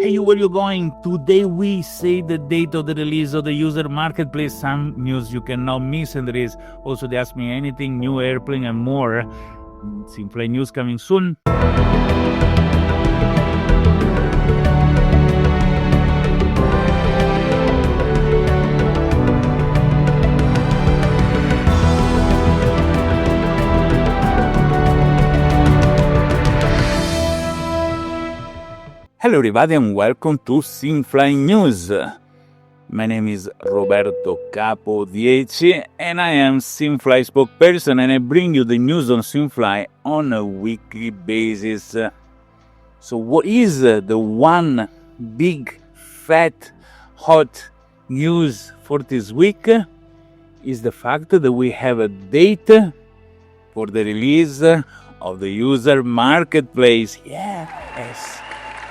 Hey, where you going? Today we say the date of the release of the user marketplace, some news you cannot miss, and there is also the Ask Me Anything, new airplane, and more. SimFly news coming soon. Hello everybody and welcome to SimFly News. My name is Roberto Capodieci and I am SimFly spokesperson, and I bring you the news on SimFly on a weekly basis. So what is the one big, fat, hot news for this week? Is the fact that we have a date for the release of the user marketplace. Yes.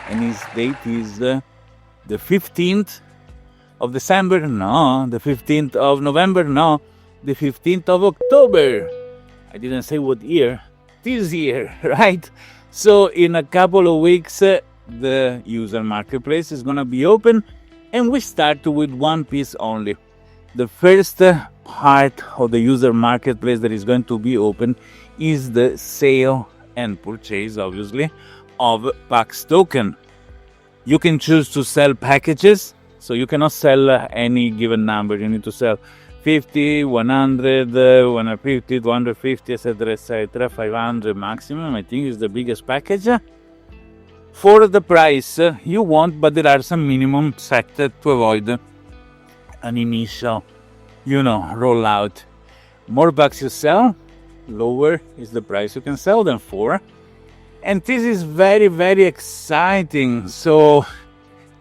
And his date is the 15th of December? No. The 15th of November? No. The 15th of October. I didn't say what year. This year, right? So in a couple of weeks, the user marketplace is going to be open, and we start with one piece only. The first part of the user marketplace that is going to be open is the sale and purchase, obviously, of PAX token. You can choose to sell packages, so you cannot sell any given number. You need to sell 50, 100, 150, 250, etc., 500 maximum, I think is the biggest package. For the price you want, but there are some minimum set to avoid an initial, rollout. More bucks you sell, lower is the price you can sell them for. And this is very, very exciting. So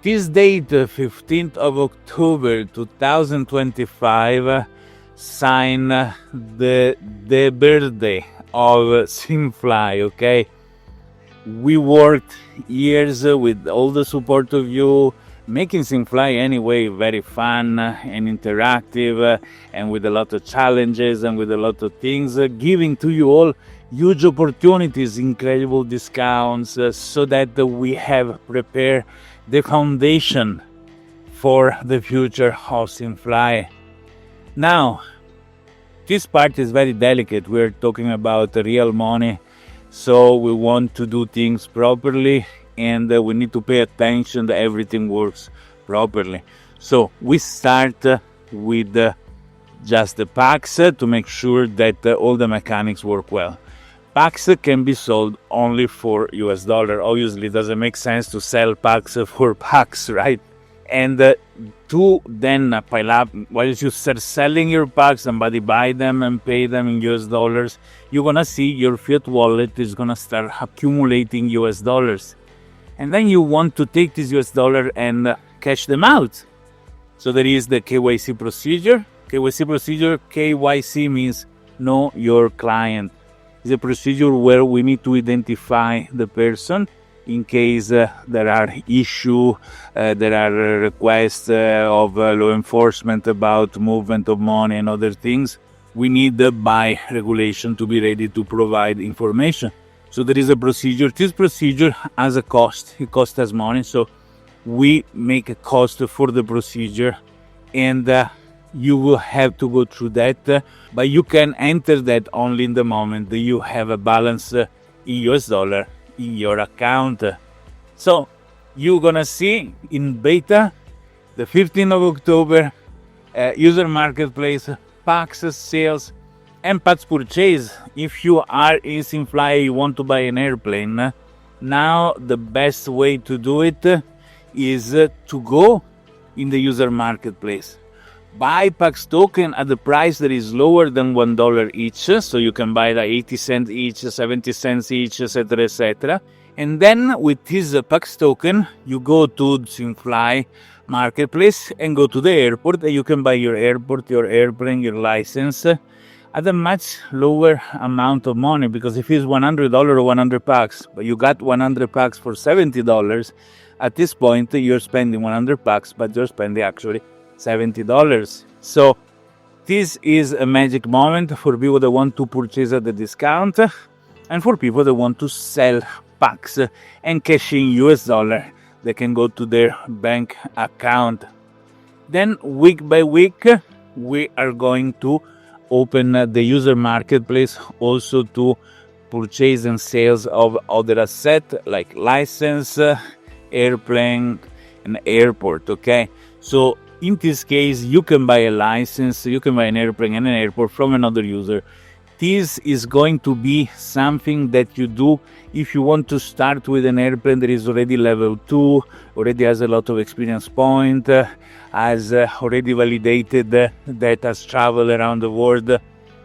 this date, 15th of October 2025, sign the birthday of SimFly, okay? We worked years with all the support of you, making SimFly anyway very fun and interactive, and with a lot of challenges and with a lot of things, giving to you all huge opportunities, incredible discounts, so that we have prepared the foundation for the future of SimFly. Now, this part is very delicate. We're talking about real money, so we want to do things properly, and we need to pay attention that everything works properly. So we start with just the packs to make sure that all the mechanics work well. Packs can be sold only for US dollar. Obviously, it doesn't make sense to sell packs for packs, right? And to then pile up, while you start selling your packs, somebody buy them and pay them in US dollars, you're gonna see your fiat wallet is gonna start accumulating US dollars. And then you want to take this US dollar and cash them out. So there is the KYC procedure. KYC means know your client. It's a procedure where we need to identify the person in case there are issues, there are requests of law enforcement about movement of money and other things. We need by regulation to be ready to provide information. So there is a procedure. This procedure has a cost. It costs us money. So we make a cost for the procedure, and you will have to go through that, but you can enter that only in the moment that you have a balance in US dollar in your account. So you're gonna see in beta the 15th of October user marketplace, PAX sales and PAX purchase. If you are in SimFly, you want to buy an airplane, now the best way to do it is to go in the user marketplace. Buy PAX token at the price that is lower than $1 each, so you can buy 80 cents each, 70 cents each, etc. And then with this PAX token, you go to SimFly marketplace and go to the airport, and you can buy your airport, your airplane, your license at a much lower amount of money. Because if it's $100 or 100 PAX, but you got 100 PAX for $70, at this point you're spending 100 PAX, but you're spending actually $70. So this is a magic moment for people that want to purchase at the discount, and for people that want to sell PAX and cash in US dollar they can go to their bank account. Then week by week, we are going to open the user marketplace also to purchase and sales of other assets like license, airplane, and airport. Okay, so in this case, you can buy a license, you can buy an airplane and an airport from another user. This is going to be something that you do if you want to start with an airplane that is already level 2, already has a lot of experience point, has already validated that has traveled around the world.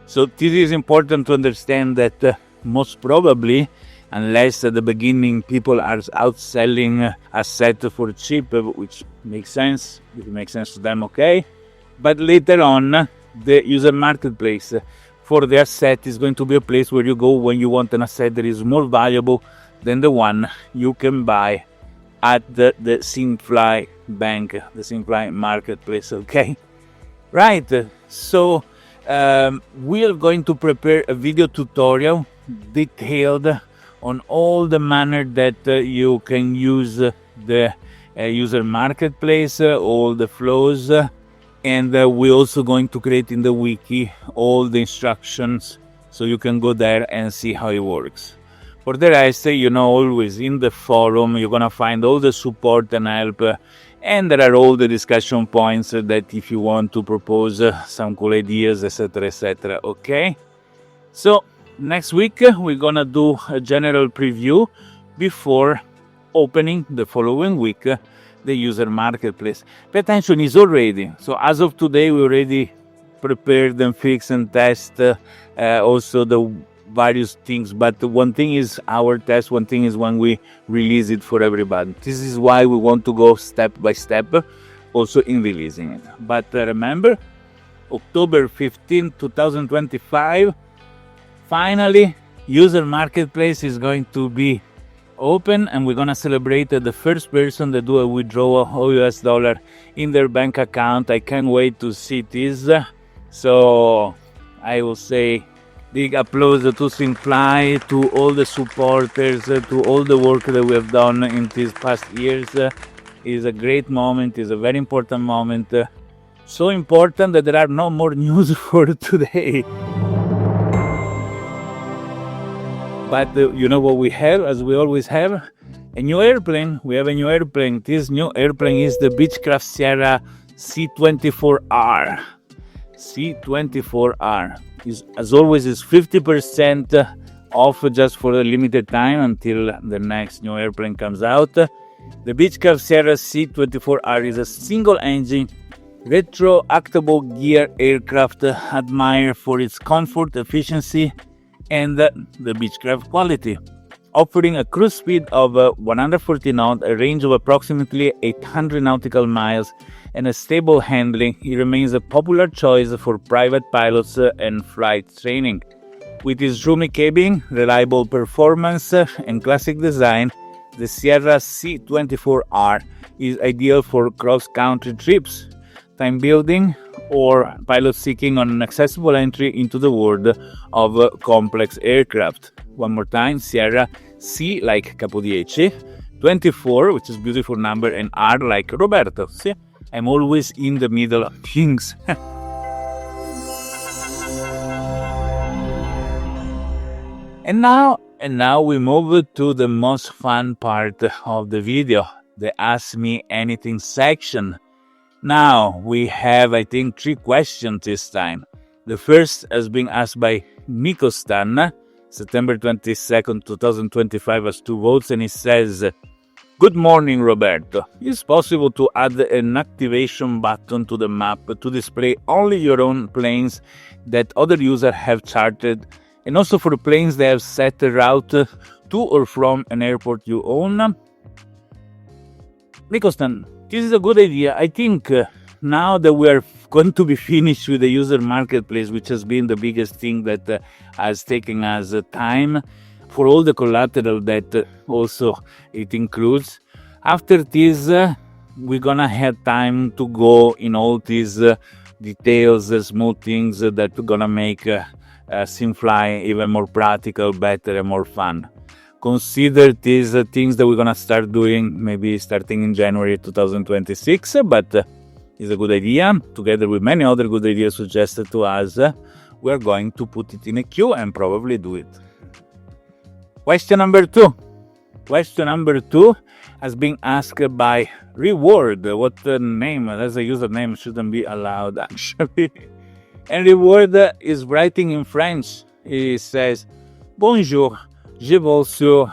So this is important to understand that most probably, unless at the beginning people are outselling a set for cheap, which makes sense, if it makes sense to them, okay. But later on, the user marketplace for the asset is going to be a place where you go when you want an asset that is more valuable than the one you can buy at the SimFly bank, the SimFly marketplace, okay? Right, so we are going to prepare a video tutorial detailed on all the manner that you can use the user marketplace, all the flows, and we're also going to create in the wiki all the instructions so you can go there and see how it works. For the rest, always in the forum you're gonna find all the support and help, and there are all the discussion points that if you want to propose some cool ideas, etc., okay? So next week we're gonna do a general preview before opening the following week the user marketplace. Pay attention, is all ready. So as of today, we already prepared and fixed and test also the various things. But one thing is our test, one thing is when we release it for everybody. This is why we want to go step by step also in releasing it. But remember, October 15, 2025, finally, user marketplace is going to be open, and we're gonna celebrate the first person that do a withdrawal of US dollar in their bank account. I can't wait to see this. So I will say big applause to SimFly, to all the supporters, to all the work that we have done in these past years. Is a great moment, is a very important moment. So important that there are no more news for today. But you know what we have, as we always have? A new airplane. We have a new airplane. This new airplane is the Beechcraft Sierra C24R. C24R. As always, is 50% off just for a limited time until the next new airplane comes out. The Beechcraft Sierra C24R is a single-engine, retroactable gear aircraft admired for its comfort, efficiency, and the Beechcraft quality. Offering a cruise speed of 140 knots, a range of approximately 800 nautical miles, and a stable handling, it remains a popular choice for private pilots and flight training. With its roomy cabin, reliable performance, and classic design, the Sierra C24R is ideal for cross-country trips, time building, or pilot seeking an accessible entry into the world of complex aircraft. One more time, Sierra C like Capodieci, 24, which is a beautiful number, and R like Roberto. See, I'm always in the middle of things. And now we move to the most fun part of the video, the Ask Me Anything section. Now, we have, I think, 3 questions this time. The first has been asked by Mikostan, September 22nd, 2025, has 2 votes, and it says, "Good morning, Roberto. Is it possible to add an activation button to the map to display only your own planes that other users have charted, and also for planes that have set a route to or from an airport you own?" Mikostan, this is a good idea. I think now that we are going to be finished with the user marketplace, which has been the biggest thing that has taken us time for all the collateral that also it includes. After this, we're gonna have time to go in all these details, small things that are gonna make SimFly even more practical, better, and more fun. consider these things that we're gonna start doing maybe starting in January 2026, but it's a good idea. Together with many other good ideas suggested to us, we're going to put it in a queue and probably do it. Question number two has been asked by Reward. What the name? That's a username, shouldn't be allowed actually. And Reward is writing in French. He says, Bonjour, je vous sur,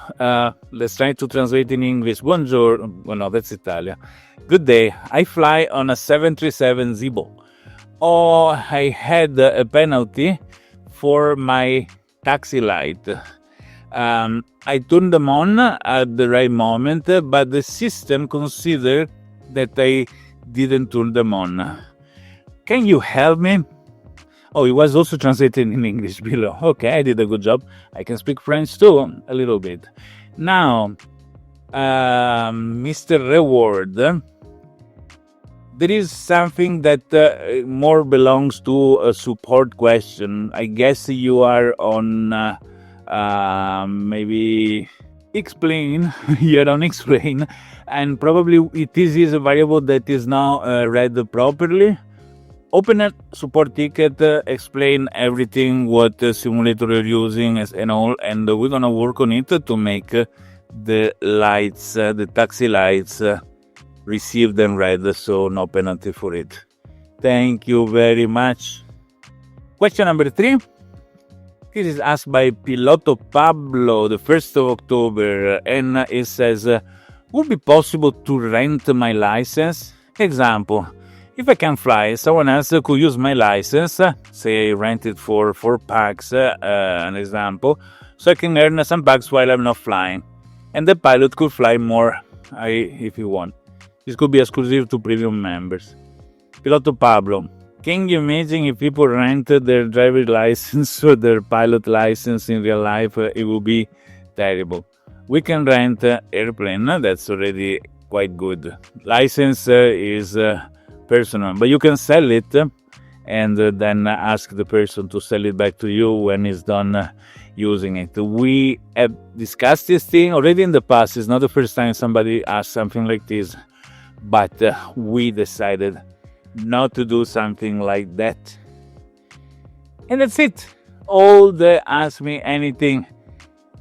let's try to translate in English. Bonjour, well, no, that's Italian. Good day, I fly on a 737 Zibo. Oh, I had a penalty for my taxi light. I turned them on at the right moment, but the system considered that I didn't turn them on. Can you help me? Oh, it was also translated in English below. Okay, I did a good job. I can speak French too, a little bit. Now, Mr. Reward, there is something that more belongs to a support question. I guess you are on maybe explain, you're on explain, and probably it is a variable that is now read properly. Open a support ticket, explain everything, what simulator you're using and all, and we're gonna work on it to make the lights, the taxi lights, received and read, so no penalty for it. Thank you very much. Question number 3. This is asked by Piloto Pablo, the 1st of October, and it says, would it be possible to rent my license? Example, if I can fly, someone else could use my license, say I rent it for 4 packs, an example, so I can earn some packs while I'm not flying. And the pilot could fly more if he wants. This could be exclusive to premium members. Piloto Pablo, can you imagine if people rented their driver's license or their pilot license in real life? It would be terrible. We can rent airplane, that's already quite good. License is personal, but you can sell it and then ask the person to sell it back to you when it's done using it. We have discussed this thing already in the past. It's not the first time somebody asked something like this, but we decided not to do something like that. And that's it. All the Ask Me Anything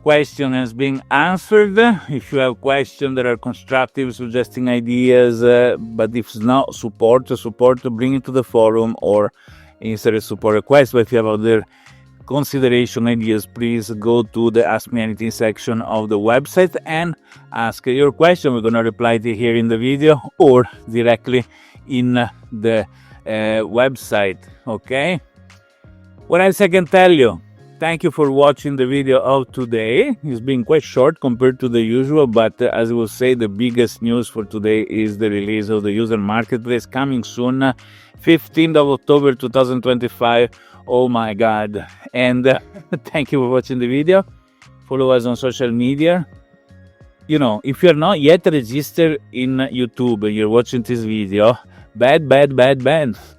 question has been answered. If you have questions that are constructive, suggesting ideas, but if it's not support, bring it to the forum or insert a support request. But if you have other consideration ideas, please go to the Ask Me Anything section of the website and ask your question. We're going to reply to here in the video or directly in the website. Okay? What else I can tell you? Thank you for watching the video of today. It's been quite short compared to the usual, but as I will say, the biggest news for today is the release of the user marketplace coming soon, 15th of October 2025. Oh my god. And thank you for watching the video. Follow us on social media. You know, if you're not yet registered in YouTube and you're watching this video, bad.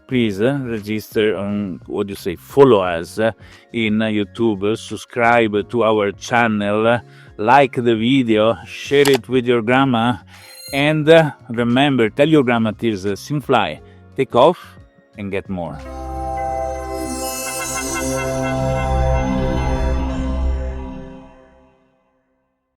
Please register on, follow us in YouTube, subscribe to our channel, like the video, share it with your grandma, and remember, tell your grandma there's SimFly. Take off and get more.